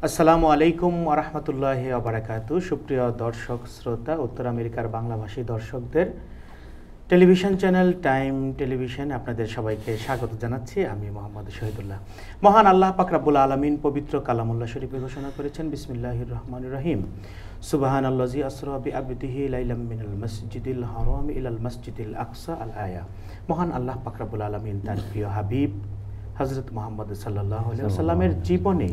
আসসালামু আলাইকুম ওয়া রাহমাতুল্লাহি ওয়া বারাকাতুহু। সুপ্রিয় দর্শক শ্রোতা, উত্তর আমেরিকার বাংলাভাষী দর্শকদের টেলিভিশন চ্যানেল টাইম টেলিভিশন আপনাদের সবাইকে স্বাগত জানাচ্ছি। আমি মোহাম্মদ শহীদুল্লাহ। মহান আল্লাহ পাক রব্বুল আলামিন পবিত্র কালামুল্লাহ শরীফে ঘোষণা করেছেন, বিসমিল্লাহির রহমানির রহিম, সুবহানাল্লাযী আসরা বিআবদিহি লাইলাম মিনাল মসজিদিল হারাম ইলাল মসজিদিল আকসা আল আয়া। মহান আল্লাহ পাক রব্বুল আলামিন তার প্রিয় হাবিব হযরত মুহাম্মদ সাল্লাল্লাহু আলাইহি ওয়াসাল্লামের জীবনে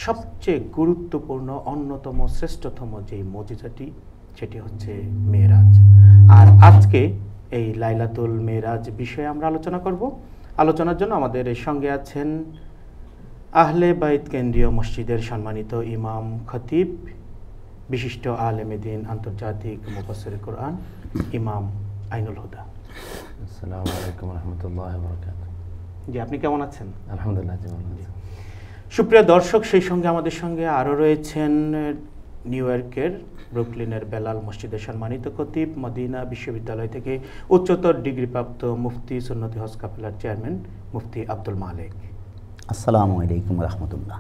সবচেয়ে গুরুত্বপূর্ণ, অন্যতম, শ্রেষ্ঠতম যেই মুজিজাটি, সেটি হচ্ছে মেরাজ। আর আজকে এই লাইলাতুল মেরাজ বিষয়ে আমরা আলোচনা করব। আলোচনার জন্য আমাদের সঙ্গে আছেন আহলে বাইত কেন্দ্রীয় মসজিদের সম্মানিত ইমাম খতিব, বিশিষ্ট আলেমে দ্বীন, আন্তর্জাতিক মুফাসসিরে কোরআন ইমাম আইনুল হুদা। আসসালামু আলাইকুম ওয়া রাহমাতুল্লাহি ওয়া বারাকাতুহু। জি, আপনি কেমন আছেন? আলহামদুলিল্লাহ, ভালো আছি। সুপ্রিয় দর্শক, সেই সঙ্গে আমাদের সঙ্গে আরও রয়েছেন নিউ ইয়র্কের ব্রুকলিনের বেলাল মসজিদের সম্মানিত খতিব, মদিনা বিশ্ববিদ্যালয় থেকে উচ্চতর ডিগ্রিপ্রাপ্ত মুফতি, সুন্নতি হজ কাফেলার চেয়ারম্যান মুফতি আব্দুল মালেক। আসসালামু আলাইকুম রাহমাতুল্লাহ।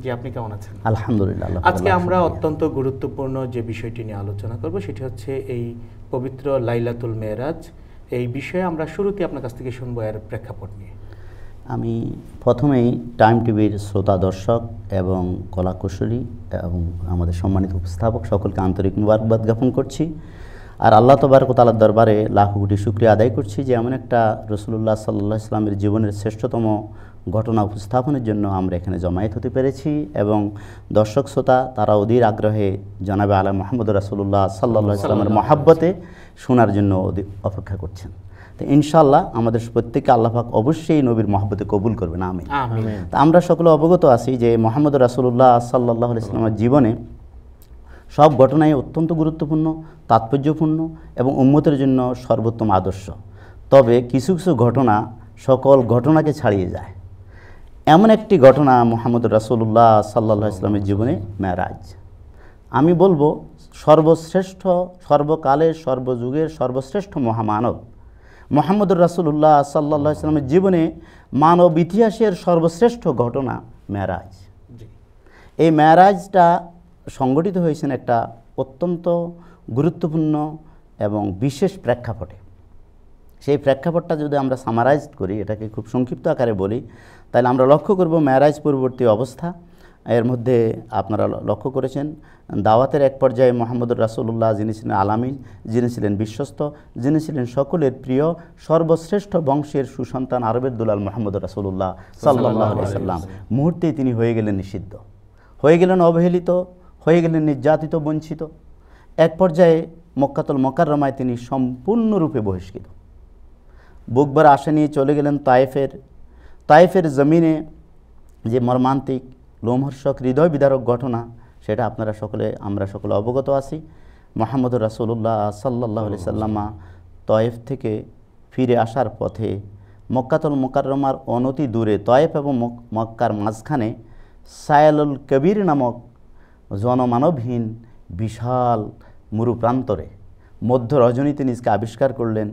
জি, আপনি কেমন আছেন? আলহামদুলিল্লাহ। আজকে আমরা অত্যন্ত গুরুত্বপূর্ণ যে বিষয়টি নিয়ে আলোচনা করব সেটি হচ্ছে এই পবিত্র লাইলাতুল মেরাজ। এই বিষয়ে আমরা শুরুতে আপনার কাছ থেকে শুনবো এর প্রেক্ষাপট নিয়ে। আমি প্রথমেই টাইম টিভির শ্রোতা দর্শক এবং কলাকুশলী এবং আমাদের সম্মানিত উপস্থাপক সকলকে আন্তরিক মুবারকবাদ জ্ঞাপন করছি। আর আল্লাহ তাবারক ওয়া তাআলার দরবারে লাখ কোটি শুকরিয়া আদায় করছি যে এমন একটা রাসূলুল্লাহ সাল্লাল্লাহু আলাইহি ওয়াসাল্লামের জীবনের শ্রেষ্ঠতম ঘটনা উপস্থাপনের জন্য আমরা এখানে জমায়েত হতে পেরেছি এবং দর্শক শ্রোতা তারা অধীর আগ্রহে জনাবে আলা মুহাম্মদ রাসূলুল্লাহ সাল্লাল্লাহু আলাইহি ওয়াসাল্লামের মহব্বতে শোনার জন্য অপেক্ষা করছেন। তো ইনশাআল্লাহ আমাদের প্রত্যেককে আল্লাহ পাক অবশ্যই নবীর মহব্বতে কবুল করবেন, আমিন। তো আমরা সকলে অবগত আছি যে মুহাম্মদ রাসূলুল্লাহ সাল্লাল্লাহু আলাইহি ওয়াসাল্লামের জীবনে সব ঘটনাই অত্যন্ত গুরুত্বপূর্ণ, তাৎপর্যপূর্ণ এবং উম্মতের জন্য সর্বোত্তম আদর্শ। তবে কিছু কিছু ঘটনা সকল ঘটনাকে ছাড়িয়ে যায়। এমন একটি ঘটনা মুহাম্মদ রাসূলুল্লাহ সাল্লাল্লাহু আলাইহি ওয়াসাল্লামের জীবনে মেরাজ। আমি বলবো সর্বশ্রেষ্ঠ, সর্বকালের, সর্বযুগের সর্বশ্রেষ্ঠ মহামানব মুহাম্মদুর রাসূলুল্লাহ সাল্লাল্লাহু আলাইহি ওয়াসাল্লামের জীবনে মানব ইতিহাসের সর্বশ্রেষ্ঠ ঘটনা মেরাজ। এই মেরাজটা সংগঠিত হয়েছেন একটা অত্যন্ত গুরুত্বপূর্ণ এবং বিশেষ প্রেক্ষাপটে। সেই প্রেক্ষাপটটা যদি আমরা সামারাইজ করি, এটাকে খুব সংক্ষিপ্ত আকারে বলি, তাহলে আমরা লক্ষ্য করব মেরাজ পূর্ববর্তী অবস্থা। এর মধ্যে আপনারা লক্ষ্য করেছেন দাওয়াতের এক পর্যায়ে মুহাম্মদুর রাসূলুল্লাহ, যিনি ছিলেন আলামিন, যিনি ছিলেন বিশ্বস্ত, যিনি ছিলেন সকলের প্রিয়, সর্বশ্রেষ্ঠ বংশের সুসন্তান আরবের দুলাল মুহাম্মদুর রাসূলুল্লাহ সাল্লাল্লাহু আলাইহি ওয়াসাল্লাম মুহূর্তেই তিনি হয়ে গেলেন নিষিদ্ধ, হয়ে গেলেন অবহেলিত, হয়ে গেলেন নির্যাতিত, বঞ্চিত। এক পর্যায়ে মক্কাতুল মুকাররমায় তিনি সম্পূর্ণরূপে বহিষ্কৃত। বুকভর আশা নিয়ে চলে গেলেন তায়েফের জমিনে। যে মর্মান্তিক, লোমহর্ষক, হৃদয় বিদারক ঘটনা, সেটা আমরা সকলে অবগত আছি। মুহাম্মদুর রাসূলুল্লাহ সাল্লাল্লাহু আলাইহি ওয়াসাল্লাম তায়েফ থেকে ফিরে আসার পথে মক্কাতুল মুকাররমার অনতি দূরে, তায়েফ এবং মক্কার মাঝখানে সায়ালুল কবির নামক জনমানবহীন বিশাল মরু প্রান্তরে মধ্য রজনীতে নিজকে আবিষ্কার করলেন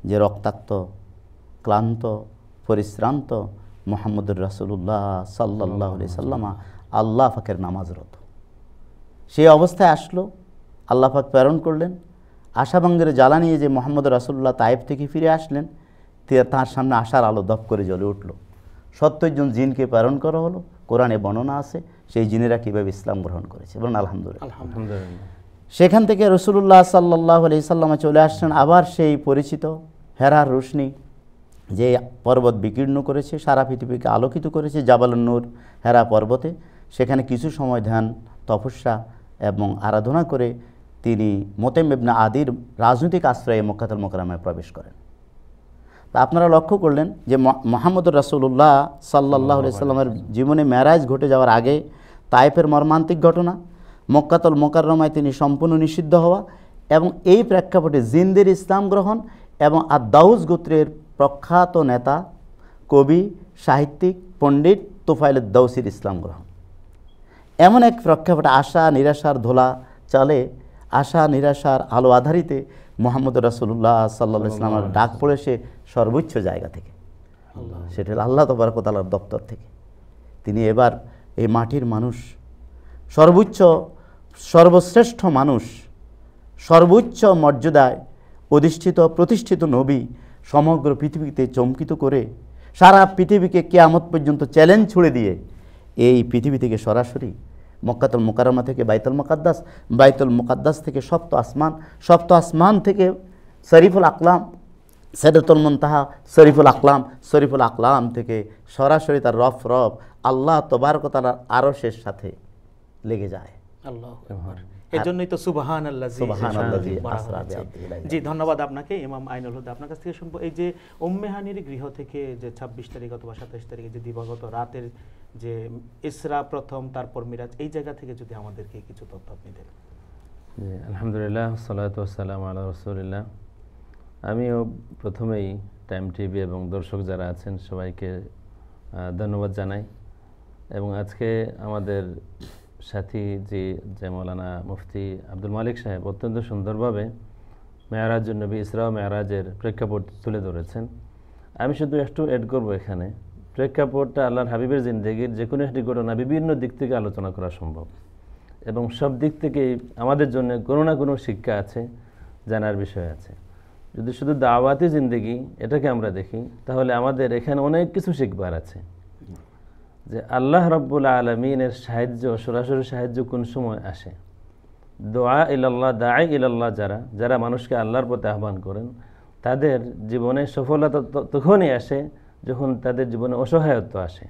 যে রক্তাক্ত, ক্লান্ত, পরিশ্রান্ত মুহাম্মদুর রাসূলুল্লাহ সাল্লাল্লাহু আলাইহি ওয়াসাল্লাম আল্লাহ পাকের নামাজরত। সেই অবস্থায় আসলো, আল্লাহ পাক প্রেরণ করলেন আশাভঙ্গের জ্বালা নিয়ে যে মুহাম্মদুর রাসূলুল্লাহ তায়েফ থেকে ফিরে আসলেন, তার সামনে আশার আলো দপ করে জ্বলে উঠল। 70 জন জিনকে প্রেরণ করা হলো। কোরআনে বর্ণনা আছে সেই জিনেরা কীভাবে ইসলাম গ্রহণ করেছে, বলুন আলহামদুলিল্লাহ। সেখান থেকে রাসূলুল্লাহ সাল্লাল্লাহু আলাইহি ওয়াসাল্লাম চলে আসছেন আবার সেই পরিচিত হেরার রোশনি, যে পর্বত বিকীর্ণ করেছে, সারা পৃথিবীকে আলোকিত করেছে, জাবালুন নূর হেরা পর্বতে। সেখানে কিছু সময় ধ্যান, তপস্যা এবং আরাধনা করে তিনি মোতেম ইবনে আদির রাজনৈতিক আশ্রয়ে মক্কাতুল মুকাররমায় প্রবেশ করেন। তা আপনারা লক্ষ্য করলেন যে মুহাম্মদুর রাসূলুল্লাহ সাল্লাল্লাহু আলাইহি ওয়াসাল্লামের জীবনে মেরাজ ঘটে যাওয়ার আগে তায়েফের মর্মান্তিক ঘটনা, মক্কাতুল মুকাররমায় তিনি সম্পূর্ণ নিষিদ্ধ হওয়া এবং এই প্রেক্ষাপটে জিনদের ইসলাম গ্রহণ এবং আদ-দাউস গোত্রের প্রখ্যাত নেতা, কবি, সাহিত্যিক, পণ্ডিত তুফাইল আদ-দাউসির ইসলাম গ্রহণ। এমন এক প্রেক্ষাপটে আশা নিরাশার ধোলা চালে, আশা নিরাশার আলো আধারিতে মুহাম্মদুর রাসূলুল্লাহ সাল্লাল্লাহু আলাইহি ওয়াসাল্লামের ডাক পড়েছে সর্বোচ্চ জায়গা থেকে, সেটা আল্লাহ তাবারক ওয়া তাআলার দপ্তর থেকে। তিনি এবার এই মাটির মানুষ, সর্বশ্রেষ্ঠ মানুষ, সর্বোচ্চ মর্যাদায় অধিষ্ঠিত প্রতিষ্ঠিত নবী সমগ্র পৃথিবীতে চমকিত করে সারা পৃথিবীকে কিয়ামত পর্যন্ত চ্যালেঞ্জ ছুড়ে দিয়ে এই পৃথিবী থেকে সরাসরি মক্কাতুল মুকাররমা থেকে বাইতুল মুকাদ্দাস থেকে সপ্ত আসমান থেকে শরীফুল আকলাম সিদরাতুল মুনতাহা শরীফুল আকলাম থেকে সরাসরি তার রব আল্লাহ তাবারক ওয়া তাআলার আরশের সাথে লেগে যায়। আল্লাহু আকবার। এজন্যই তো সুবহানাল্লাযী আসরা বিআবদিহি। জি, ধন্যবাদ আপনাকে ইমাম আইনুল হুদা। আপনার কাছ থেকে শুনবো এই যে উম্মে হানির গৃহ থেকে যে 26 তারিখ অথবা 27 তারিখে যে দিবাগত রাতের যে ইসরা প্রথম, তারপর মিরাজ, এই জায়গা থেকে যদি আমাদেরকে কিছু তথ্য আপনি দেন। জি, আলহামদুলিল্লাহ, সালাতু ওয়াসসালামু আলা রাসূলিল্লাহ। আমিও প্রথমেই টাইম টিভি এবং দর্শক যারা আছেন সবাইকে ধন্যবাদ জানাই। এবং আজকে আমাদের সাথী যে মৌলানা মুফতি আব্দুল মালিক সাহেব অত্যন্ত সুন্দরভাবে মেয়ারাজুন নবী ইসরা ও মেয়ারাজের প্রেক্ষাপট তুলে ধরেছেন। আমি শুধু একটু অ্যাড করবো, এখানে প্রেক্ষাপটটা আল্লাহর হাবিবের জিন্দেগির যে কোনো একটি ঘটনা বিভিন্ন দিক থেকে আলোচনা করা সম্ভব এবং সব দিক থেকেই আমাদের জন্য কোনো না কোনো শিক্ষা আছে, জানার বিষয় আছে। যদি শুধু দাওয়াতি জিন্দেগি এটাকে আমরা দেখি তাহলে আমাদের এখানে অনেক কিছু শিখবার আছে, যে আল্লাহ রাব্বুল আলামিনের সাহায্য, সরাসরি সাহায্য কোন সময় আসে। দাঈ ইলাল্লাহ যারা মানুষকে আল্লাহর পথে আহ্বান করেন তাদের জীবনে সফলতা তখনই আসে যখন তাদের জীবনে অসহায়ত্ব আসে,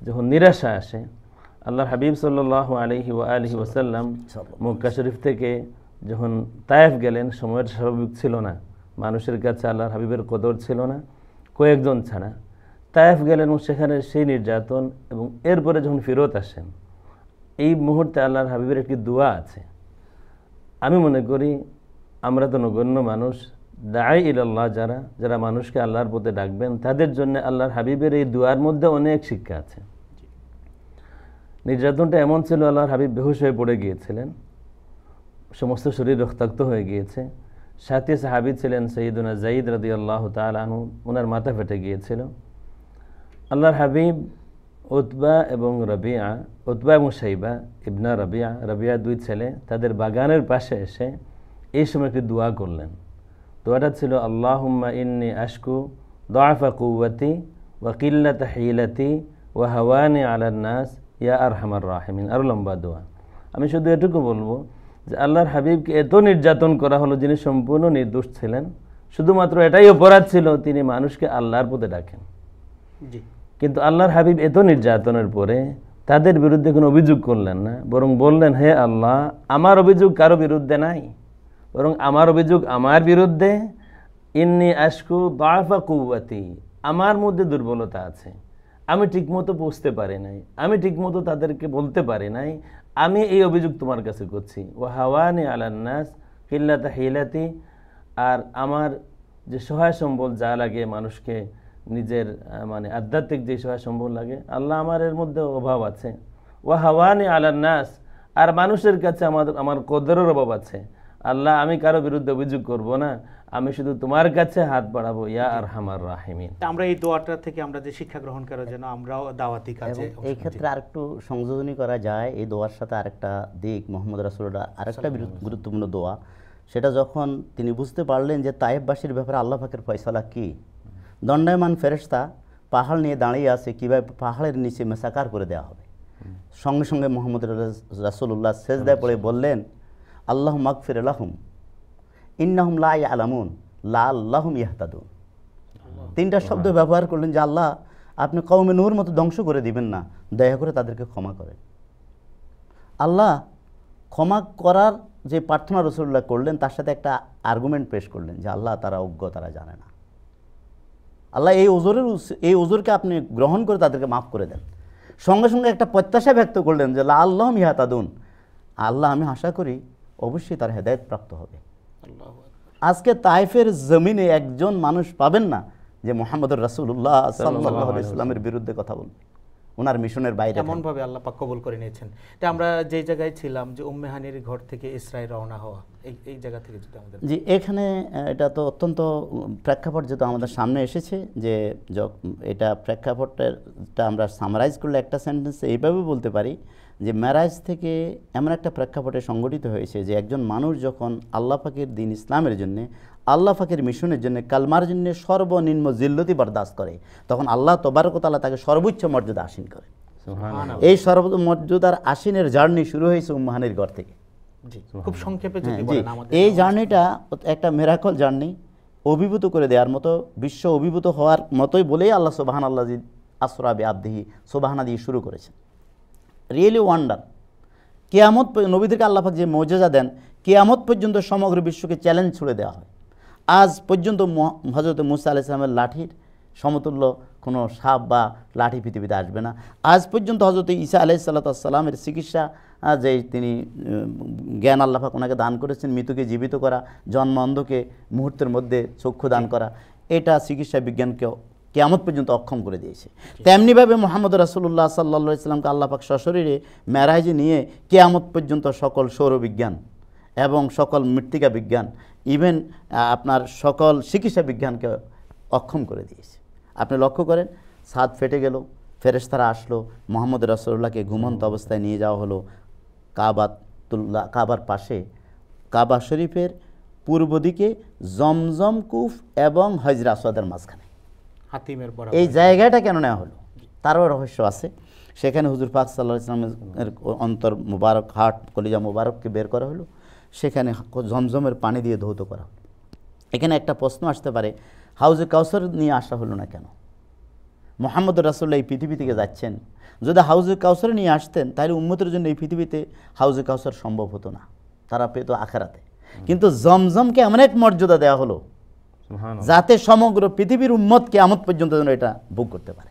যখন নিরাশা আসে। আল্লাহর হাবিব সাল্লাল্লাহু আলাইহি ওয়া আলিহি ওয়াসাল্লাম মক্কা শরীফ থেকে যখন তায়েফ গেলেন, সময়ের স্বাভাবিক ছিল না, মানুষের কাছে আল্লাহর হাবিবের কদর ছিল না, কয়েকজন ছাড়া। তায়েফ গেলেন এবং সেখানে সেই নির্যাতন, এবং এরপরে যখন ফেরত আসেন এই মুহূর্তে আল্লাহর হাবিবের একটি দোয়া আছে। আমি মনে করি আমরা তো নগণ্য মানুষ, দাঈ ইলাল্লাহ যারা মানুষকে আল্লাহর পথে ডাকবেন তাদের জন্য আল্লাহর হাবিবের এই দোয়ার মধ্যে অনেক শিক্ষা আছে। নির্যাতনটা এমন ছিল, আল্লাহর হাবিব বেহুশ হয়ে পড়ে গিয়েছিলেন, সমস্ত শরীর রক্তাক্ত হয়ে গিয়েছে। সাথী সাহাবী ছিলেন সৈয়দুনা যায়েদ রাদিয়াল্লাহু তাআলা আনহু, ওনার মাথা ফেটে গিয়েছিল। আল্লাহর হাবিব উতবা এবং শাইবা ইবনা রাবিয়া দুই ছেলে তাদের বাগানের পাশে এসে এই সময় একটি দোয়া করলেন। দোয়াটা ছিল আল্লাহুম্মা ইন্নী আশকু দাআফা কুওয়াতি ওয়া কিল্লাতা হিলাতি ওয়া হাওয়ানি আলান নাস ইয়া আরহামার রাহিমিন। আরও লম্বা দোয়া। আমি শুধু এটুকু বলবো যে আল্লাহর হাবিবকে এত নির্যাতন করা হলো, যিনি সম্পূর্ণ নির্দোষ ছিলেন, শুধুমাত্র এটাই অপরাধ ছিল তিনি মানুষকে আল্লাহর পথে ডাকেন। কিন্তু আল্লাহর হাবিব এত নির্যাতনের পরে তাদের বিরুদ্ধে কোনো অভিযোগ করলেন না, বরং বললেন, হে আল্লাহ, আমার অভিযোগ কারো বিরুদ্ধে নাই, বরং আমার অভিযোগ আমার বিরুদ্ধে। ইন্নী আশকু দাআফা কুওয়াতি, আমার মধ্যে দুর্বলতা আছে, আমি ঠিকমতো বুঝতে পারি নাই, আমি ঠিকমতো তাদেরকে বলতে পারি নাই, আমি এই অভিযোগ তোমার কাছে করছি। ওয়া হাওয়ানি আলান নাস কিল্লাতা হিলাতি, আর আমার যে সহায় সম্বল যা লাগে মানুষকে, নিজের মানে আধ্যাত্মিক যে সহায় সম্বল লাগে, আল্লাহ আমার এর মধ্যে অভাব আছে। ওয়া হাওয়ানি আলান নাস, আর মানুষের কাছে আমার কদরের অভাব আছে। আল্লাহ, আমি কারো বিরুদ্ধে অভিযোগ করব না, আমি শুধু তোমার কাছে হাত বাড়াবো, ইয়া আরহামার রাহিমিন। আমরা এই দোয়াটা থেকে আমরা যে শিক্ষা গ্রহণ করার জন্য আমরাও দাওয়াতি কাজে। এই ক্ষেত্রে আরেকটু সংযোজনী করা যায় এই দোয়ার সাথে আরেকটা দিক, মোহাম্মদ রাসূলুল্লাহ আরেকটা গুরুত্বপূর্ণ দোয়া, সেটা যখন তিনি বুঝতে পারলেন যে তায়েফবাসীর ব্যাপারে আল্লাহ পাকের ফয়সালা কি। দণ্ডায়মান ফেরেশতা পাহাড় নিয়ে দাঁড়িয়ে আছে, কীভাবে পাহাড়ের নিচে মেসাকার করে দেওয়া হবে। সঙ্গে সঙ্গে মোহাম্মদ রাসূলুল্লাহ সেজদায় পড়ে বললেন, আল্লাহু মাগফির লাহুম ইন্নাহুম লা ইয়ালামুন লাআল্লাহুম ইয়াহতাদুন। তিনটা শব্দ ব্যবহার করলেন যে আল্লাহ, আপনি কওমে নূর মতো ধ্বংস করে দিবেন না, দয়া করে তাদেরকে ক্ষমা করেন। আল্লাহ ক্ষমা করার যে প্রার্থনা রাসূলুল্লাহ করলেন তার সাথে একটা আর্গুমেন্ট পেশ করলেন যে আল্লাহ, তারা অজ্ঞ, তারা জানে না। আল্লাহ, এই ওজরকে আপনি গ্রহণ করে তাদেরকে মাফ করে দেন। সঙ্গে সঙ্গে একটা প্রত্যাশা ব্যক্ত করলেন যে লাআল্লাহুম ইয়াহতাদুন, আল্লাহ, আমি আশা করি অবশ্যই তার হেদায়েত প্রাপ্ত হবে। আজকে তায়েফের জমিনে একজন মানুষ পাবেন না যে মুহাম্মদুর রাসূলুল্লাহ সাল্লাল্লাহু আলাইহি ওয়াসাল্লামের বিরুদ্ধে কথা বলবে। ওনার মিশনের বাইরে এমন ভাবে আল্লাহ পাক কবুল করে নিয়েছেন। এটা আমরা যে জায়গায় ছিলাম যে উম্মে হানির ঘর থেকে ইসরায়েল রওনা হওয়া, এই জায়গা থেকে যদি আমাদের জি এখানে এটা তো অত্যন্ত প্রেক্ষাপট যেহেতু আমাদের সামনে এসেছে যে এটা প্রেক্ষাপটটা আমরা সামারাইজ করলে একটা সেন্টেন্সে এইভাবে বলতে পারি যে মেরাজ থেকে এমন একটা প্রেক্ষাপটে সংগঠিত হয়েছে যে একজন মানুষ যখন আল্লাহ পাকের দিন ইসলামের জন্য, আল্লাহ পাকের মিশনের জন্য, কালমার জন্য সর্বনিম্ন জিল্লতি বরদাস্ত করে, তখন আল্লাহ তবারক তাআলা তাকে সর্বোচ্চ মর্যাদা আসীন করে। এই সর্বমর্যাদার আসীনের জার্নি শুরু হয়েছে উম্মে হানির ঘর থেকে। খুব সংক্ষেপে যদি বলেন আমাদের। এই জার্নিটা একটা মিরাকল জার্নি, অভিভূত করে দেওয়ার মতো, বিশ্ব অভিভূত হওয়ার মতোই বলেই আল্লাহ সুবহানাল্লাহ আসরা বিআবদিহি সুবহানা দিয়ে শুরু করেছেন। Really wonder. কিয়ামত নবীদেরকে আল্লাহ পাক যে মুজিজা দেন, কিয়ামত পর্যন্ত সমগ্র বিশ্বকে চ্যালেঞ্জ ছুড়ে দেওয়া হয়। আজ পর্যন্ত হযরত মুসা আলাইহিস সালামের লাঠির সমতুল্য কোনো সাপ বা লাঠি পৃথিবীতে আসবে না। আজ পর্যন্ত হযরত ঈসা আলাইহিস সালামের চিকিৎসা যে তিনি জ্ঞান আল্লাহ পাক ওনাকে দান করেছেন, মৃতকে জীবিত করা, জন্ম অন্ধকে মুহূর্তের মধ্যে চক্ষু দান করা, এটা চিকিৎসা বিজ্ঞানকে কিয়ামত পর্যন্ত অক্ষম করে দিয়েছে। তেমনিভাবে মুহাম্মদ রাসূলুল্লাহ সাল্লাল্লাহু আলাইহি সাল্লামকে আল্লাহ পাক সশরীরে মেরাজে নিয়ে কিয়ামত পর্যন্ত সকল সৌরবিজ্ঞান এবং সকল মৃত্তিকা বিজ্ঞান, ইভেন আপনার সকল চিকিৎসা বিজ্ঞানকে অক্ষম করে দিয়েছে। আপনি লক্ষ্য করেন, ছাদ ফেটে গেল, ফেরেশতারা আসলো, মুহাম্মদ রাসূলুল্লাহকে ঘুমন্ত অবস্থায় নিয়ে যাওয়া হলো কাবার পাশে, কাবা শরীফের পূর্ব দিকে জমজম কূপ এবং হজরে আসওয়াদের মাঝখানে। হাতিমের বরাবর এই জায়গাটা কেন নেওয়া হলো তারও রহস্য আছে। সেখানে হুজুর পাক সাল্লাল্লাহু আলাইহি ওয়াসাল্লামের অন্তর মুবারক, হাট কলিজা মুবারককে বের করা হলো, সেখানে জমজমের পানি দিয়ে ধৌত করা হলো। এখানে একটা প্রশ্ন আসতে পারে, হাউজে কাউসার নিয়ে আসা হলো না কেন? মুহাম্মদ রাসূলুল্লাহ এই পৃথিবী থেকে যাচ্ছেন, যদি হাউজে কাউসার নিয়ে আসতেন তাহলে উম্মতের জন্য এই পৃথিবীতে হাউজে কাউসার সম্ভব হতো না, তারা পেত আখিরাতে। কিন্তু জমজমকে এমন এক মর্যাদা দেওয়া হলো যাতে সমগ্র পৃথিবীর উম্মত কিয়ামত পর্যন্ত যেন এটা ভোগ করতে পারে।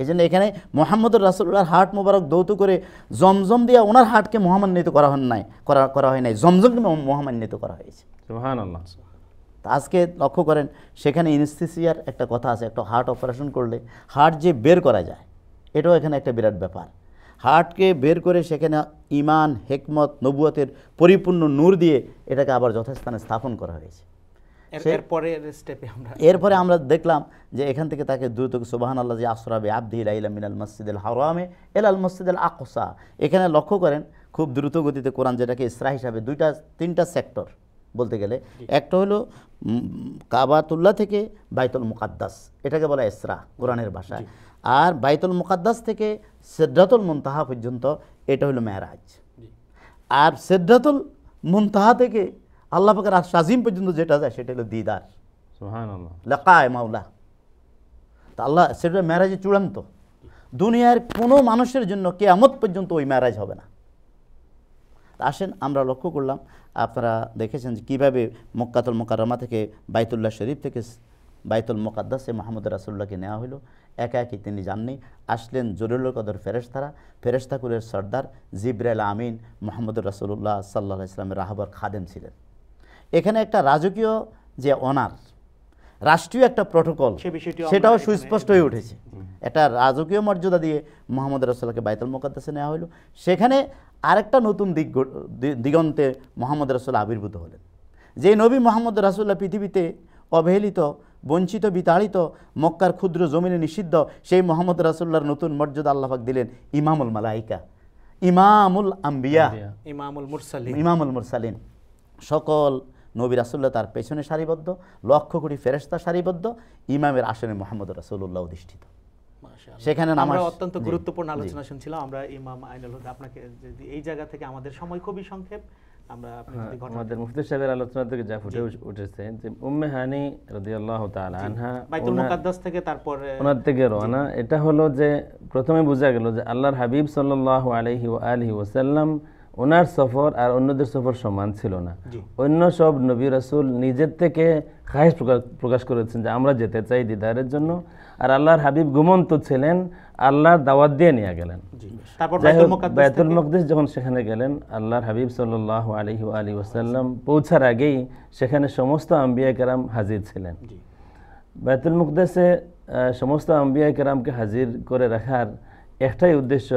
এই জন্য এখানে মুহাম্মদ রাসূলুল্লাহর হাট মোবারক দৌত করে জমজম দিয়ে ওনার হাটকে মহামান্বিত করা হয় নাই, জমজমকে মহামান্বিত করা হয়েছে। সুবহানাল্লাহ। আজকে লক্ষ্য করেন, সেখানে ইনস্টিসিয়ার একটা কথা আছে, একটা হার্ট অপারেশন করলে হার্ট যে বের করা যায়, এটাও এখানে একটা বিরাট ব্যাপার। হার্টকে বের করে সেখানে ঈমান, হিকমত, নবুয়তের পরিপূর্ণ নূর দিয়ে এটাকে আবার যথাস্থানে স্থাপন করা হয়েছে। এরপরে আমরা দেখলাম যে এখান থেকে তাকে দ্রুত সুবহানাল্লাহ যে আসরা বিআবদিহি লাইলা মিনাল মসজিদিল হারামে ইলাল মসজিদিল আকসা। এখানে লক্ষ্য করেন খুব দ্রুত গতিতে কোরআন যেটাকে ইসরা হিসাবে তিনটা সেক্টর বলতে গেলে, একটা হলো কাবাতুল্লাহ থেকে বাইতুল মুকাদ্দাস, এটাকে বলা ইসরা কোরআনের ভাষায়, আর বাইতুল মুকাদ্দাস থেকে সিদরাতুল মুনতাহা পর্যন্ত এটা হলো মেরাজ, আর সিদরাতুল মুনতাহা থেকে আল্লাহ পাকের আরশ আজিম পর্যন্ত যেটা যায় সেটা হলো দিদার, সুবহানাল্লাহ, লাকায়ে মাওলা। তা আল্লাহ সেটা মেরাজে চূড়ান্ত। দুনিয়ার কোনো মানুষের জন্য কিয়ামত পর্যন্ত ওই মেরাজ হবে না। আসেন আমরা লক্ষ্য করলাম, আপনারা দেখেছেন যে কীভাবে মক্কাতুল মুকাররমা থেকে বাইতুল্লাহ শরীফ থেকে বাইতুল মুকাদ্দাসে মুহাম্মদ রাসূলুল্লাহকে নেওয়া হলো। একা একই তিনি যাননি, আসলেন জলিলুল কদর ফেরেশতারা, ফেরেশতাকুলের সর্দার জিবরাইল আমিন মুহাম্মদ রাসূলুল্লাহ সাল্লাল্লাহু আলাইহি ওয়াসাল্লামের রাহবার খাদেম ছিলেন। এখানে একটা রাজকীয় যে অনার, রাষ্ট্রীয় একটা প্রটোকল, সেটাও সুস্পষ্ট হয়ে উঠেছে। একটা রাজকীয় মর্যাদা দিয়ে মুহাম্মদ রাসূলুল্লাহকে বাইতুল মুকাদ্দাসে নেওয়া হলো। সেখানে আরেকটা নতুন দিগন্তে মুহাম্মদ রাসূল আবির্ভূত হলেন। যে নবী মুহাম্মদ রাসূলুল্লাহ পৃথিবীতে অবহেলিত, বঞ্চিত, বিতাড়িত, মক্কার ক্ষুদ্র জমিনে নিষিদ্ধ, সেই মুহাম্মদ রাসূলুল্লাহর নতুন মর্যাদা আল্লাহ পাক দিলেন ইমামুল মালাইকা, ইমামুল আম্বিয়া, ইমামুল মুরসালিন। সকল নবী রাসূলুল্লাহ তার পেছনে সারিবদ্ধ, লক্ষ কোটি ফেরেশতা সারিবদ্ধ, ইমামের আসনে মুহাম্মদ রাসূলুল্লাহ অধিষ্ঠিত। সেখানে আমরা অত্যন্ত গুরুত্বপূর্ণ আলোচনা শুনছিলাম। আমরা ইমাম আইনুল হুদা, আপনাকে এই জায়গা থেকে, আমাদের সময় খুবই সংক্ষেপ, আমরা আমাদের মুফতি সাহেবের আলোচনা থেকে যা ফুটে উঠেছে যে উম্মে হানি রাদিয়াল্লাহু তাআলা আনহা বাইতুল মুকাদ্দাস থেকে তারপর ওনার থেকে রওনা। এটা হলো যে প্রথমে বোঝা গেল যে আল্লাহর হাবিব সাল্লাল্লাহু আলাইহি ওয়া আলিহি ওয়াসাল্লাম ওনার সফর আর অন্যদের সফর সমান ছিল না। অন্য সব নবী রাসূল নিজের থেকে খায়েশ প্রকাশ করেছেন যে আমরা যেতে চাই দিদারের জন্য, আর আল্লাহর হাবিব ঘুমন্ত ছিলেন, আল্লাহর দাওয়াত দিয়ে নিয়ে গেলেন। বাইতুল মুকাদ্দাস যখন সেখানে গেলেন, আল্লাহর হাবিব সাল্লাল্লাহু আলাইহি ওয়া আলিহি ওয়াসাল্লাম পৌঁছার আগেই সেখানে সমস্ত আম্বিয়া কেরাম হাজির ছিলেন। বাইতুল মুকাদ্দাসে সমস্ত আম্বিয়া কেরামকে হাজির করে রাখার একটাই উদ্দেশ্য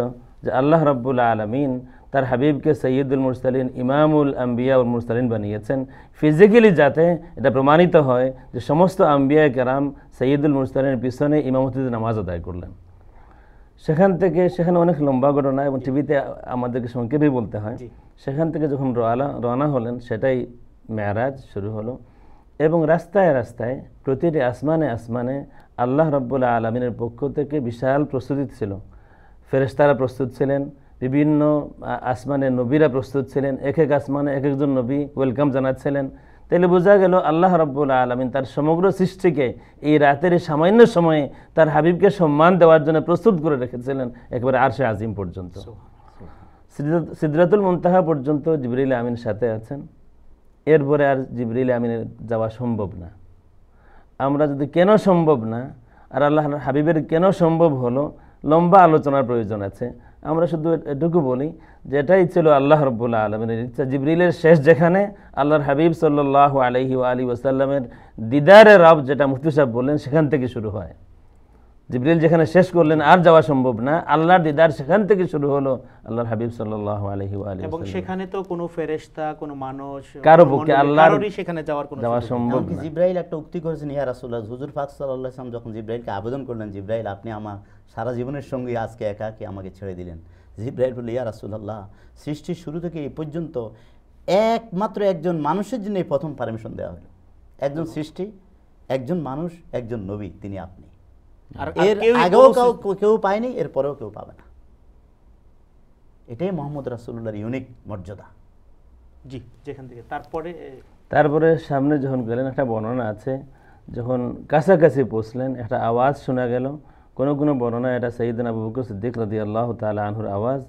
যে আল্লাহ রাব্বুল আলামিন তার হাবিবকে সৈয়দুল মুরসালিন ইমামুল আম্বিয়া উল মুরসালিন বানিয়েছেন, ফিজিক্যালি যাতে এটা প্রমাণিত হয় যে সমস্ত আম্বিয়া কেরাম সৈয়দুল মুরসালিনের পিছনে ইমামতিতে নামাজ আদায় করলেন। সেখানে অনেক লম্বা ঘটনা এবং টিভিতে আমাদেরকে সংক্ষেপেই বলতে হয়। সেখান থেকে যখন রওনা হলেন সেটাই মেরাজ শুরু হলো, এবং রাস্তায় রাস্তায় প্রতিটি আসমানে আল্লাহ রাব্বুল আলামিনের পক্ষ থেকে বিশাল প্রস্তুতি ছিল। ফেরেশতারা প্রস্তুত ছিলেন, বিভিন্ন আসমানে নবীরা প্রস্তুত ছিলেন, এক এক আসমানে এক একজন নবী ওয়েলকাম জানাচ্ছিলেন। তাইলে বোঝা গেল আল্লাহ রাব্বুল আলামিন তার সমগ্র সৃষ্টিকে এই রাতের সামান্য সময়ে তার হাবিবকে সম্মান দেওয়ার জন্য প্রস্তুত করে রেখেছিলেন একেবারে আরশে আজিম পর্যন্ত। সিদরাতুল মুনতাহা পর্যন্ত জিবরিল আমিন সাথে আছেন, এরপরে আর জিবরিল আমিনের যাওয়া সম্ভব না। আমরা যদি কেন সম্ভব না আর আল্লাহ হাবিবের কেন সম্ভব হলো, লম্বা আলোচনার প্রয়োজন আছে। আমরা শুধু এটুকু বলি যে এটাই ছিল আল্লাহ রাব্বুল আলামিনের ইচ্ছা। জিবরিলের শেষ যেখানে আল্লাহর হাবিব সাল্লাল্লাহু আলাইহি ওয়া আলিহি ওয়াসাল্লামের দিদারে রব, যেটা মুফতি সাহেব বললেন, সেখান থেকে শুরু হয়। জিবরিল যেখানে শেষ করলেন আর যাওয়া সম্ভব না, আল্লাহর দিদার সেখান থেকে শুরু হলো আল্লাহর হাবিব সাল্লাল্লাহু আলাইহি ওয়া আলিহি এবং সেখানে তো কোনো ফেরেশতা, কোনো মানুষ, কারো পক্ষে আল্লাহরই সেখানে যাওয়া সম্ভব না। জিবরাইল একটা উক্তি করেছেন, ইয়া রাসূলুল্লাহ, হুজুর পাক সাল্লাল্লাহু আলাইহি ওয়াসাল্লাম যখন জিবরাইলকে আবেদন করলেন, জিবরাইল আপনি আমার সারা জীবনের সঙ্গী, আজকে একাকী আমাকে ছেড়ে দিলেন। জিবরাইল বলল, ইয়া রাসূলুল্লাহ, সৃষ্টির শুরু থেকে এই পর্যন্ত একমাত্র একজন মানুষের জন্য প্রথম পারমিশন দেওয়া হলো। একজন সৃষ্টি, একজন মানুষ, একজন নবী, তিনি আপনি। এর আগেও কেউ পায়নি, এর পরেও কেউ পাবে না। এটাই মোহাম্মদ রাসূলুল্লাহর ইউনিক মর্যাদা। জি, যেখান থেকে তারপরে সামনে যখন গেলেন, একটা বর্ণনা আছে, যখন কাছাকাছি পৌঁছলেন একটা আওয়াজ শোনা গেল। কোনো বর্ণনা এটা সাইয়্যিদনা আবু বকর সিদ্দিক রাদিয়াল্লাহু তাআলা আনহুর আওয়াজ।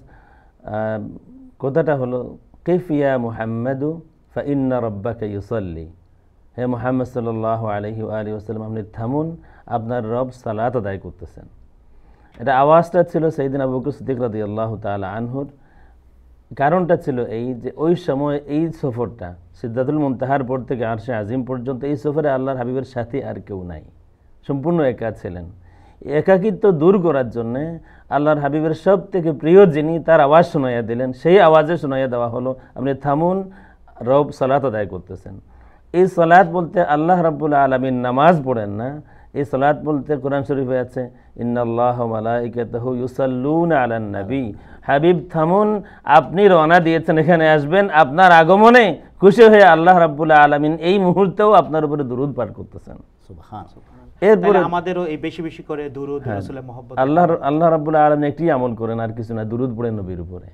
কথাটা হলো, কাইফিয়া মুহাম্মাদু ফা ইন্না রাব্বাকা ইউসাল্লি, হে মুহাম্মদ সাল্লাল্লাহু আলাইহি ওয়া আলিহি ওয়াসাল্লাম, আপনি থামুন, আপনার রব সালাত আদায় করতেছেন। এটা আওয়াজটা ছিল সাইয়্যিদনা আবু বকর সিদ্দিক রাদিয়াল্লাহু তাআলা আনহুর। কারণটা ছিল এই যে ওই সময় এই সফরটা সিদরাতুল মুনতাহার পর থেকে আরশে আজিম পর্যন্ত, এই সফরে আল্লাহর হাবিবের সাথে আর কেউ নাই, সম্পূর্ণ একা ছিলেন। একাকিত্ব দূর করার জন্যে আল্লাহর হাবিবের সব থেকে প্রিয় যিনি, তার আওয়াজ শোনাইয়া দিলেন। সেই আওয়াজে শোনাইয়া দেওয়া হলো, আপনি থামুন, রব সালাত আদায় করতেছেন। এই সালাত বলতে আল্লাহ রাব্বুল আলামিন নামাজ পড়েন না, এই সালাত বলতে কোরআন শরীফে আছে, ইন্নাল্লাহা ওয়া মালাইকাতাহু ইউসাল্লুনা আলান নবী, হাবিব থামুন, আপনি রওনা দিয়েছেন, এখানে আসবেন, আপনার আগমনে খুশি হয়ে আল্লাহ রাব্বুল আলামিন এই মুহূর্তেও আপনার উপরে দুরূদ পাঠ করতেছেন। সুবহানাল্লাহ। এরপরে আমাদেরও এই বেশি বেশি করে দুরূদ রাসূলের মহব্বত, আল্লাহ রাব্বুল আলামিন একটি আমল করেন, আর কিছু না, দুরূদ পড়ে নবীর উপরে।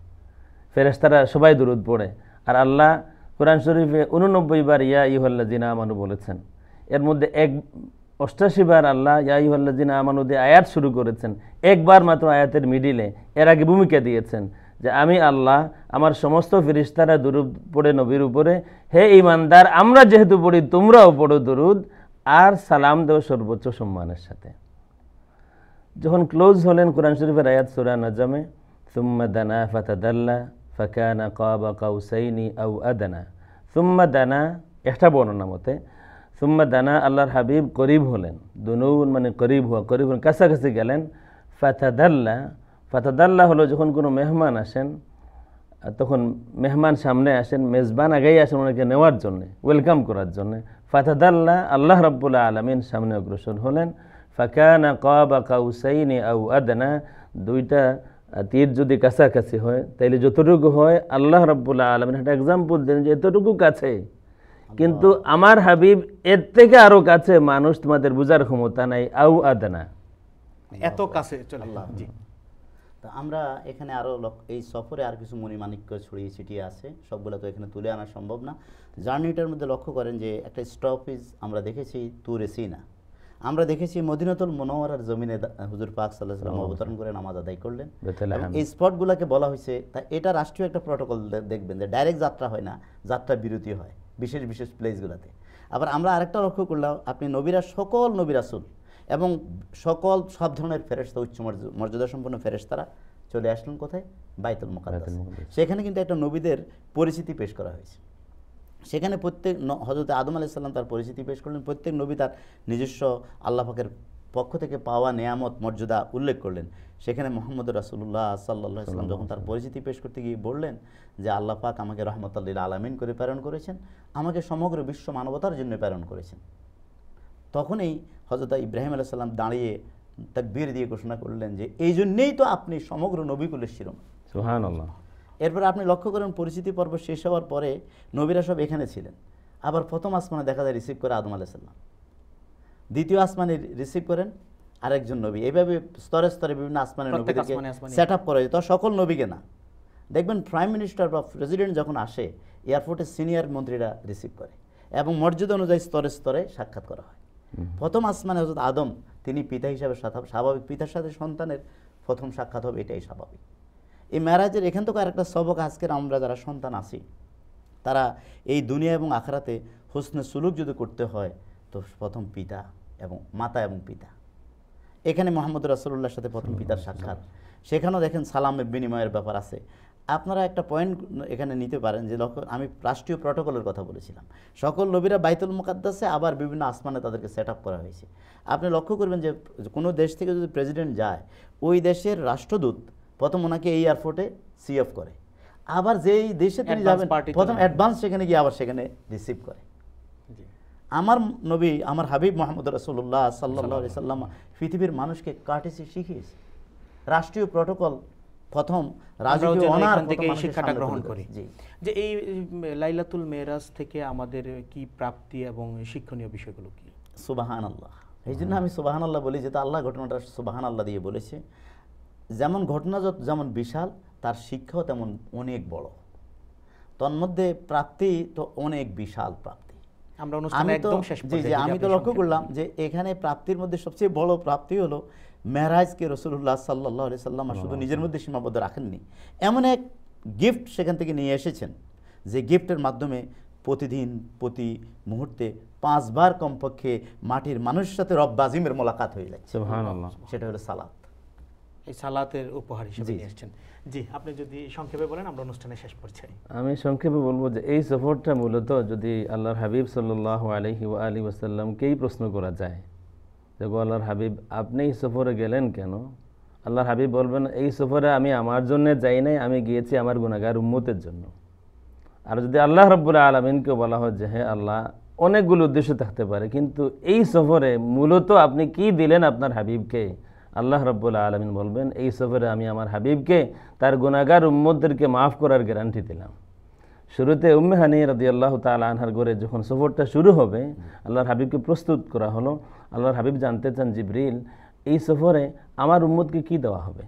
ফেরেশতারা সবাই দুরূদ পড়ে, আর আল্লাহ কোরআন শরীফে 89 বার ইয়া আইয়ুহাল্লাযিনা আমানু বলেছেন। এর মধ্যে 88 বার আল্লাহ ইয়া আইয়ুহাল্লাযিনা আমানু দিয়ে আয়াত শুরু করেছেন, একবার মাত্র আয়াতের মিডিলে এর আগে ভূমিকা দিয়েছেন যে আমি আল্লাহ আমার সমস্ত ফেরেশতারা দুরূদ পড়ে নবীর উপরে, হে ঈমানদার আমরা যেহেতু পড়ি তোমরাও পড়ো দুরূদ, আর সালাম দেও সর্বোচ্চ সম্মানের সাথে। যখন ক্লোজ হলেন কোরআন শরীফের আয়াত সূরা নাজমে, সুম্মা দানা ফাতাদাল্লা ফাকানা কাবা কাউসাইনি আও আদনা। সুম্মা দানা, একটা বর্ণনা মতে সুম্মা দানা, আল্লাহর হাবিব করিব হলেন, দুনুন মানে করিব হওয়া, করিব হলেন, কাছাকাছি গেলেন। ফাতাদাল্লা হলো যখন কোনো মেহমান আসেন, তখন মেহমান সামনে আসেন, মেজবান আগেই আসেন ওনাকে নেওয়ার জন্যে, ওয়েলকাম করার জন্যে। ফাতাদাল্লা, আল্লাহ রাব্বুল আলামিন সামনে অগ্রসর হলেন। ফাকানা কাবা কাউসাইনি আও আদনা, দুইটা তীর যদি কাছাকাছি হয় তাইলে যতটুকু হয়, আল্লাহ রাব্বুল আলামিন একটা এক্সাম্পল দেন যে এতটুকু কাছে, কিন্তু আমার হাবিব এর থেকে আরো কাছে, মানুষ তোমাদের বুঝার ক্ষমতা নাই, আও আদনা, এত কাছে চলে। জি, তো আমরা এখানে আরও এই সফরে আর কিছু মণিমাণিক্য ছড়িয়ে ছিটিয়ে আছে, সবগুলো তো এখানে তুলে আনা সম্ভব না। জার্নিটার মধ্যে লক্ষ্য করেন যে একটা স্টপেজ আমরা দেখেছি তুরে সিনা, আমরা দেখেছি মদিনাতুল মুনাওয়ারার জমিনে হুজুর পাক সাল্লাল্লাহু আলাইহি ওয়াসাল্লাম অবতরণ করে নামাজ আদায় করলেন। এই স্পটগুলোকে বলা হয়েছে, তা এটা রাষ্ট্রীয় একটা প্রটোকল, দেখবেন যে ডাইরেক্ট যাত্রা হয় না, যাত্রা বিরতি হয় বিশেষ বিশেষ প্লেসগুলোতে। আবার আমরা আরেকটা লক্ষ্য করলাম, আপনি নবীরা, সকল নবী রাসূল এবং সব ধরনের ফেরেশতা, উচ্চ মর্যাদা সম্পন্ন ফেরেশতারা চলে আসলেন কোথায়? বাইতুল মুকাদ্দাস। সেখানে কিন্তু একটা নবীদের পরিচিতি পেশ করা হয়েছে। সেখানে প্রত্যেক হযরত আদম আলাইহিস সালাম তার পরিচিতি পেশ করলেন, প্রত্যেক নবী তার নিজস্ব আল্লাহ পাকের পক্ষ থেকে পাওয়া নেয়ামত মর্যাদা উল্লেখ করলেন। সেখানে মুহাম্মদ রাসূলুল্লাহ সাল্লাল্লাহু আলাইহি ওয়াসাল্লাম যখন তার পরিচিতি পেশ করতে গিয়ে বললেন যে আল্লাহ পাক আমাকে রহমতুল লিল আলামিন করে প্রেরণ করেছেন, আমাকে সমগ্র বিশ্ব মানবতার জন্য প্রেরণ করেছেন, তখনই হযরত ইব্রাহিম আলাইহিস সালাম দাঁড়িয়ে তাকবীর দিয়ে ঘোষণা করলেন যে এই জন্যই তো আপনি সমগ্র নবীকুলের শিরোমণি। সুবহানাল্লাহ। এরপরে আপনি লক্ষ্য করেন পরিচিতি পর্ব শেষ হওয়ার পরে নবীরা সব এখানে ছিলেন। আবার প্রথম আসমানে দেখা যায় রিসিভ করে আদম আলাইহিস সালাম, দ্বিতীয় আসমানে রিসিভ করেন আরেকজন নবী। এইভাবে স্তরে স্তরে বিভিন্ন আসমানের নবীদেরকে সেট আপ করা হয়, তো সকল নবীকে না। দেখবেন প্রাইম মিনিস্টার বা প্রেসিডেন্ট যখন আসে এয়ারপোর্টে সিনিয়র মন্ত্রীরা রিসিভ করে এবং মর্যাদা অনুযায়ী স্তরে স্তরে সাক্ষাৎ করা হয়। প্রথম আসমানে হযরত আদম, তিনি পিতা হিসাবে স্বাভাবিক, পিতার সাথে সন্তানের প্রথম সাক্ষাৎ হবে, এটাই স্বাভাবিক। এই মেরাজের এখান থেকে আরেকটা সবক, আজকের আমরা যারা সন্তান আছি তারা এই দুনিয়া এবং আখিরাতে হুসনে সুলুক যদি করতে হয় তো প্রথম পিতা এবং মাতা এবং পিতা। এখানে মুহাম্মদ রাসূলুল্লাহর সাথে প্রথম পিতার সাক্ষাৎ, সেখানেও দেখেন সালামের বিনিময়ের ব্যাপার আছে। আপনারা একটা পয়েন্ট এখানে নিতে পারেন যে আমি রাষ্ট্রীয় প্রটোকলের কথা বলেছিলাম, সকল নবীরা বাইতুল মুকাদ্দাসে আবার বিভিন্ন আসমানে তাদেরকে সেট আপ করা হয়েছে। আপনি লক্ষ্য করবেন যে কোনো দেশ থেকে যদি প্রেসিডেন্ট যায়, ওই দেশের রাষ্ট্রদূত প্রথম ওনাকে এই এয়ারপোর্টে সিএফ করে, আবার যেই দেশে তিনি যাবেন প্রথম অ্যাডভান্স সেখানে গিয়ে আবার সেখানে রিসিভ করে। আমার নবী, আমার হাবিব মুহাম্মদ রাসূলুল্লাহ সাল্লাল্লাহু আলাইহি সাল্লাম পৃথিবীর মানুষকে কার্টেসি শিখিয়েছে, রাষ্ট্রীয় প্রটোকল প্রথম রাজকীয় অনার থেকে এই শিক্ষাটা গ্রহণ করি যে এই লাইলাতুল মেরাজ থেকে আমাদের কি প্রাপ্তি এবং শিক্ষণীয় বিষয়গুলো কি। সুবহানাল্লাহ। এই জন্য আমি সুবহানাল্লাহ বলি, যেটা আল্লাহ ঘটনাটা সুবহানাল্লাহ দিয়ে বলেছে। যেমন ঘটনা যেমন বিশাল, তার শিক্ষাও তেমন অনেক বড়, তন্মধ্যে প্রাপ্তি তো অনেক বিশাল প্রাপ্তি। আমি তো লক্ষ্য করলাম যে এখানে প্রাপ্তির মধ্যে সবচেয়ে বড় প্রাপ্তি হলো মেরাজকে রাসূলুল্লাহ সাল্লাল্লাহু আলাইহি সাল্লাম শুধু নিজের মধ্যে সীমাবদ্ধ রাখেননি, এমন এক গিফট সেখান থেকে নিয়ে এসেছেন যে গিফটের মাধ্যমে প্রতিদিন প্রতি মুহূর্তে 5 বার কমপক্ষে মাটির মানুষের সাথে রব আজিমের মোলাকাত হয়ে যাচ্ছে। সুবহানাল্লাহ। সেটা হলো সালাত। এই সালাতের উপহার হিসেবে নিয়ে এসেছেন। জি, আপনি যদি সংক্ষেপে বলেন, আমরা অনুষ্ঠানের শেষ পর্যায়ে। আমি সংক্ষেপে বলবো যে এই সফরটা মূলত যদি আল্লাহর হাবিব সাল্লাল্লাহু আলাইহি ওয়া আলিহি ওয়াসাল্লামকেই প্রশ্ন করা যায় যে গো আল্লাহর হাবিব, আপনি এই সফরে গেলেন কেন? আল্লাহর হাবিব বলবেন, এই সফরে আমি আমার জন্য যাই নাই, আমি গিয়েছি আমার গুনাহগার উম্মতের জন্য। আর যদি আল্লাহ রাব্বুল আলামিনকে বলা হয় যে হে আল্লাহ, অনেকগুলো উদ্দেশ্য থাকতে পারে, কিন্তু এই সফরে মূলত আপনি কি দিলেন আপনার হাবিবকে? আল্লাহ রাব্বুল আলামিন বলবেন, এই সফরে আমি আমার হাবিবকে তার গুনাহগার উম্মতদেরকে মাফ করার গ্যারান্টি দিলাম। শুরুতে উম্মে হানি রাদিয়াল্লাহু তাআলা আনহার ঘরে যখন সফরটা শুরু হবে, আল্লাহর হাবিবকে প্রস্তুত করা হলো। আল্লাহর হাবিব জানতে চান, জিবরিল, এই সফরে আমার উম্মতকে কি দেওয়া হবে?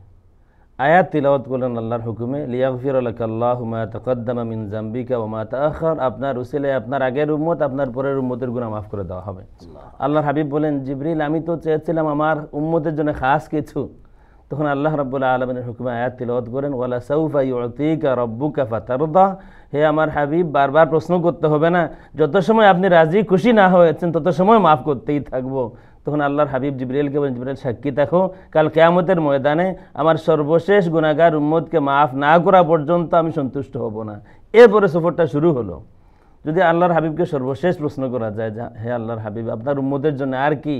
আয়াত তিলাওয়াত করলেন আল্লাহর হুকুমে, লিয়াগফিরা লাকাল্লাহু মা তাকাদ্দামা মিন যামবিকা ওয়া মা তাআখার, আপনার উসিলায় আপনার আগের উম্মত, আপনার পরের উম্মতের গুনাহ মাফ করে দেওয়া হবে। আল্লাহর হাবিব বলেন, জিবরিল, আমি তো চেয়েছিলাম আমার উম্মতের জন্য খাস কিছু। তখন আল্লাহ রাব্বুল আলামিনের হুকুমে আয়াত তিলাওয়াত করেন, ওয়ালা সাউফা ইউতিকা রাব্বুকা ফাতারদা, হে আমার হাবিব, বারবার প্রশ্ন করতে হবে না, যত সময় আপনি রাজি খুশি না হয়েছেন তত সময় মাফ করতেই থাকবো। তখন আল্লাহর হাবিব জিবরিলকে বলেন, জিবরিল, সাক্ষী থাকো, কাল কিয়ামতের ময়দানে আমার সর্বশেষ গুনাহগার উম্মতকে মাফ না করা পর্যন্ত আমি সন্তুষ্ট হব না। এরপরে সফরটা শুরু হলো। যদি আল্লাহর হাবিবকে সর্বশেষ প্রশ্ন করা যায়, হে আল্লাহর হাবিব, আপনার উম্মতের জন্য আর কি?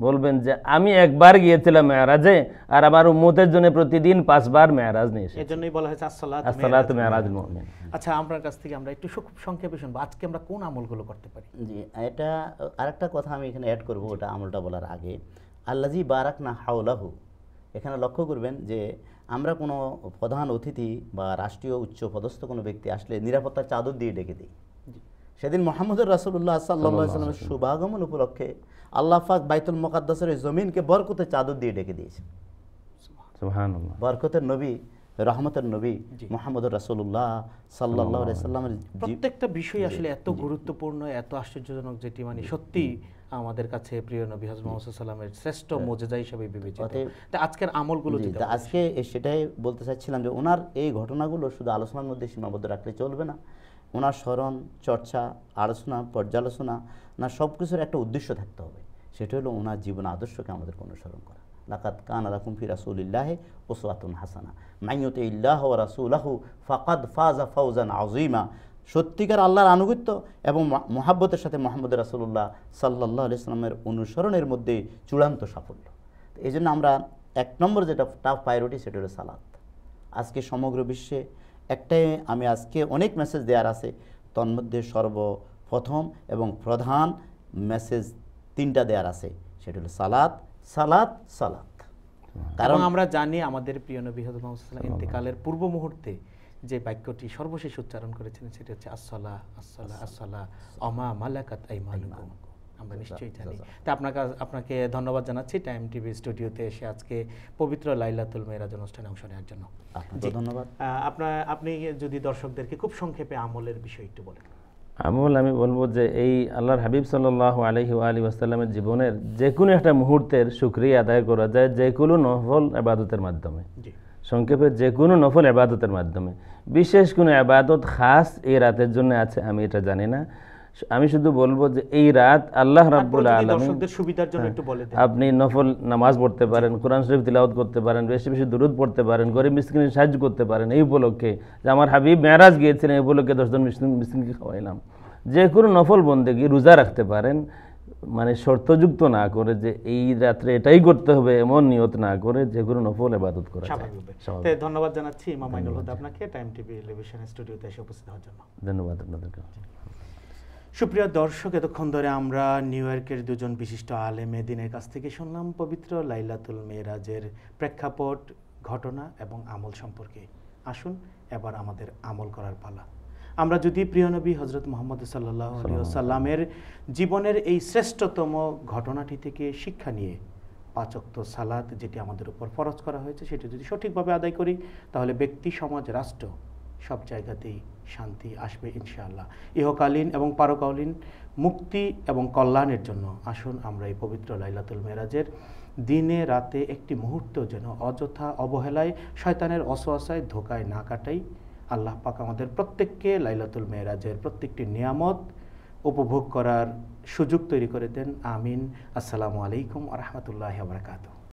বলবেন যে আমি একবার গিয়েছিলাম মেরাজে, আর আমার উম্মতের জন্য প্রতিদিন 5 বার মেরাজ নিয়ে এসেছি। এজন্যই বলা হয়েছে আসসালাতু মেরাজুল মুমিন। আচ্ছা, আপনার কাছ থেকে আমরা একটু খুব সংক্ষেপে শুনবো, আজকে আমরা কোন আমলগুলো করতে পারি? জি, এটা আরেকটা কথা আমি এখানে অ্যাড করব, ওটা আমলটা বলার আগে। আল্লাযী বারাকনা হাওলাহু, এখানে লক্ষ্য করবেন যে আমরা কোনো প্রধান অতিথি বা রাষ্ট্রীয় উচ্চ পদস্থ কোনো ব্যক্তি আসলে নিরাপত্তার চাদর দিয়ে ডেকে দিই। সেদিন মুহাম্মদুর রাসূলুল্লাহ সাল্লাল্লাহু আলাইহি ওয়াসাল্লামের শুভাগমন উপলক্ষে আল্লাহ পাক বাইতুল মুকাদ্দাসের জমিনকে বরকতের চাদর দিয়ে ডেকে দিয়েছেন। সুবহানাল্লাহ। বরকতের নবী, রহমতের নবী মুহাম্মদুর রাসূলুল্লাহ সাল্লাল্লাহু আলাইহি ওয়াসাল্লামের প্রত্যেকটা বিষয় আসলে এত গুরুত্বপূর্ণ, এত আশ্চর্যজনক, যেটি মানে সত্যি আমাদের কাছে প্রিয় নবী হযরত মুহাম্মদ সাল্লাল্লাহু আলাইহি ওয়াসাল্লামের শ্রেষ্ঠ মুজিজা হিসেবে বিবেচিত। তা আজকের আমলগুলো দিতে হবে। আজকে সেটাই বলতে চাচ্ছিলাম যে ওনার এই ঘটনাগুলো শুধু আলোচনার মধ্যে সীমাবদ্ধ রাখলে চলবে না। ওনার স্মরণ, চর্চা, আলোচনা, পর্যালোচনা, না সব কিছুর একটা উদ্দেশ্য থাকতে হবে। সেটা হলো ওনার জীবন আদর্শকে আমাদের অনুসরণ করা। লাকাদ কানা লাকুম ফি রাসূলিল্লাহি উসওয়াতুন হাসানা মান ইউতিল্লাহ ওয়া রাসূলাহু ফাকাদ ফাযা ফাওজান আযীমা। সত্যিকার আল্লাহর আনুগত্য এবং মহাব্বতের সাথে মুহাম্মদ রাসূলুল্লাহ সাল্লাল্লাহু আলাইহি ওয়াসাল্লামের অনুসরণের মধ্যে চূড়ান্ত সাফল্য। এই জন্য আমরা 1 নম্বর যেটা টপ প্রায়োরিটি সেটা হলো সালাত। আজকে সমগ্র বিশ্বে একটাই, আমি আজকে অনেক মেসেজ দেওয়ার আছে, তন্মধ্যে সর্বপ্রথম এবং প্রধান মেসেজ 3টা দেওয়ার আছে, সেটা হলো সালাত, সালাত, সালাত। কারণ আমরা জানি আমাদের প্রিয় নবী হযরত মুহাম্মদ সাল্লাল্লাহু আলাইহি ওয়াসাল্লাম ইন্তেকালের পূর্ব মুহূর্তে যে বাক্যটি সর্বশেষ উচ্চারণ করেছিলেন সেটা হচ্ছে আসসালাহ আসসালাহ আসসালাহ আমা মালাকাত আইমানুকুম। আমরা নিশ্চয়ই জানি। তা আপনাকে ধন্যবাদ জানাচ্ছি টাইম টিভি স্টুডিওতে এসে আজকে পবিত্র লাইলাতুল মেরাজ অনুষ্ঠানে অংশ নেওয়ার জন্য। আপনাকে ধন্যবাদ। আপনি যদি দর্শকদেরকে খুব সংক্ষেপে আমলের বিষয় একটু বলেন। আমল আমি বলবো যে এই আল্লাহর হাবিব সাল্লাল্লাহু আলাইহি ওয়া আলিহি ওয়াসাল্লামের জীবনের যে কোনো একটা মুহূর্তের শুকরিয়া আদায় করা যায় যে কোনো নফল ইবাদতের মাধ্যমে। সংক্ষেপে যে কোনো নফল ইবাদতের মাধ্যমে। বিশেষ কোনো ইবাদত খাস এই রাতের জন্য আছে আমি এটা জানি না। আমি শুধু বলবো যে এই রাত আল্লাহ রাব্বুল আলামিন দর্শকদের সুবিধার জন্য একটু বলে দেন। আপনি নফল নামাজ পড়তে পারেন, কোরআন শরীফ তিলাওয়াত করতে পারেন, বেশি বেশি দুরূদ পড়তে পারেন, গরিব মিসকিনের সাহায্য করতে পারেন। এই উপলক্ষে যে আমার হাবিব মেরাজ গিয়েছিলেন, এই উপলক্ষে 10 জন মিসকিনকে খাওয়াইলাম। যে কোনো নফল বন্দেগী রোজা রাখতে পারেন, মানে শর্তযুক্ত না করে যে এই রাত্রে এটাই করতে হবে এমন নিয়ত না করে যে কোনো নফল ইবাদত করা যায়। ধন্যবাদ জানাচ্ছি ইমাম মাইনুল হুদা আপনাকে টাইম টিভি টেলিভিশন স্টুডিওতে এসে উপস্থিত হওয়ার জন্য। ধন্যবাদ আপনাদেরকে। সুপ্রিয় দর্শক, এতক্ষণ ধরে আমরা নিউ ইয়র্কের 2 জন বিশিষ্ট আলেমে দ্বীনের কাছ থেকে শুনলাম পবিত্র লাইলাতুল মেরাজের প্রেক্ষাপট, ঘটনা এবং আমল সম্পর্কে। আসুন এবার আমাদের আমল করার পালা। আমরা যদি প্রিয় নবী হযরত মুহাম্মদ সাল্লাল্লাহু আলাইহি ওয়াসাল্লামের জীবনের এই শ্রেষ্ঠতম ঘটনাটি থেকে শিক্ষা নিয়ে 5 ওয়াক্ত সালাত যেটি আমাদের উপর ফরজ করা হয়েছে সেটি যদি সঠিকভাবে আদায় করি তাহলে ব্যক্তি, সমাজ, রাষ্ট্র সব জায়গাতেই শান্তি আসবে ইনশাআল্লাহ। ইহকালীন এবং পারকালীন মুক্তি এবং কল্যাণের জন্য আসুন আমরা এই পবিত্র লাইলাতুল মেরাজের দিনে রাতে একটি মুহূর্ত যেন অযথা অবহেলায়, শয়তানের ওয়াসওয়াসায়, ধোঁকায় না কাটাই। আল্লাহ পাক আমাদের প্রত্যেককে লাইলাতুল মেরাজের প্রত্যেকটি নিয়ামত উপভোগ করার সুযোগ তৈরি করে দেন। আমিন। আসসালামু আলাইকুম ওয়া রাহমাতুল্লাহি ওয়া বারাকাতুহু।